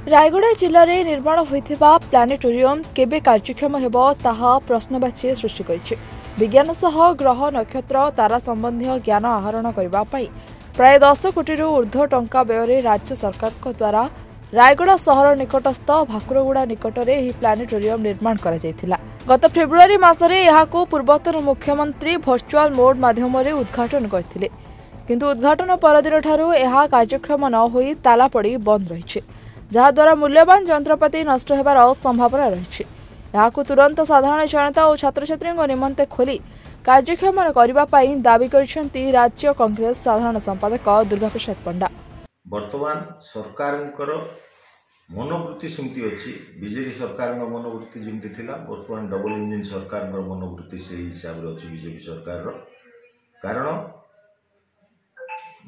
रायगड़ा जिले में निर्माण होता प्लानेटोरियम केबे कार्यक्षम हेब ताहा प्रश्नवाची सृष्टि करिछि। विज्ञान सह ग्रह नक्षत्र तारा संबंधी ज्ञान आहरण करने प्राय 10 कोटी ऊर्ध्व टंका व्यय राज्य सरकार द्वारा रायगड़ा सहर निकटस्थ भाकुरगुड़ा निकटरे यह प्लानेटोरियम निर्माण करा जायथिला। गत फेब्रुआरी मासरे यहाकू पूर्वतन मुख्यमंत्री वर्चुअल मोड माध्यम उद्घाटन करथिले, किंतु उद्घाटन परदिन ठारू यह कार्यक्रम न होई ताला पड़ी बंद रहिछि, जहाद्वारा मूल्यवान यंत्रपाति नष्ट होबार संभावना रही। तुरंत साधारण जनता और छात्र छात्री निमंते खोली कार्यक्षम करने दावी करिसेंती राज्य कांग्रेस साधारण संपादक दुर्गा प्रसाद पंडा। वर्तमान सरकार मनोवृत्ति सेमती अच्छी बीजेडी सरकार मनोवृत्ति जमती थिला, वर्तमान डबल इंजिन सरकार मनोवृत्ति से हिसाब से अच्छी बीजेपी सरकार कारण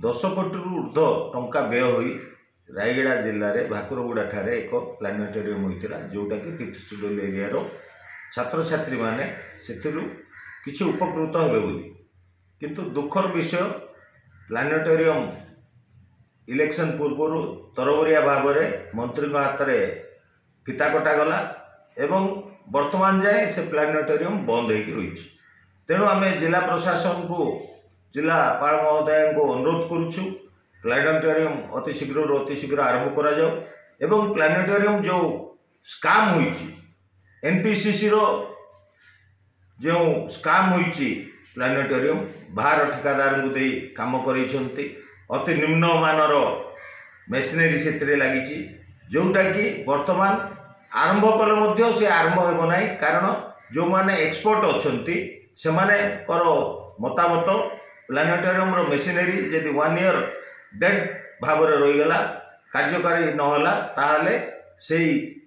10 कोटी ऊर्ध्व टंका व्यय होई रायगड़ा जिले में भाकुरगुड़ा ठारे एक प्लानेटोरियम होता जोटा कि 5th शेड्यूल एरिया छात्र छात्री माने किछि उपकृत हेबे बोली, किंतु दुखर विषय प्लानेटोरियम इलेक्शन पूर्व तरबरिया भाव में मंत्री हाथ में फिता कटा गला एवं वर्तमान जाए से प्लानेटोरियम बंद होकर रही। तेणु आम जिला प्रशासन को जिलापाल महोदय को अनुरोध करुचु प्लानेटोरियम अति शीघ्र आरंभ करा जाओ एवं प्लानेटोरियम जो स्काम होईची एनपीसीसी रो जो स्काम होईची प्लानेटोरियम बाहर ठिकादार को दे काम करैछंती अति निम्न मानर मेसिनरी से लगी जोटा कि वर्तमान आरंभ कले से आरंभ हो ना, कारण जो माने एक्सपर्ट अच्छी से मतामत प्लानेटोरियम रो मेसिनरी यदि 1 ईयर डेड भाव रहीगला कार्यकारी नहला ताहले से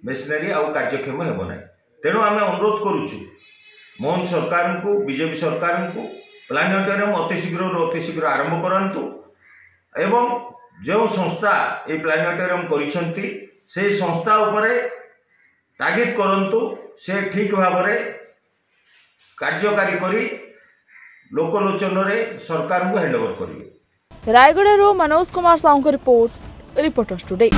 मेसिनरी आउ कार्यक्षम हेब ना। तेणु आम अनुरोध करुचु मोहन सरकार को बीजेपी सरकार को प्लानेटोरियम अति शीघ्र आरंभ करंतु एवं जो संस्था ये प्लानेटोरियम करिसेंती से संस्था उपरे तागिद करंतु से ठीक भाव में कार्यकारी करी लोकलोचन रे सरकार को हैंडओवर करिवे। रायगड़ा रो मनोज कुमार साहू रिपोर्टर्स टुडे।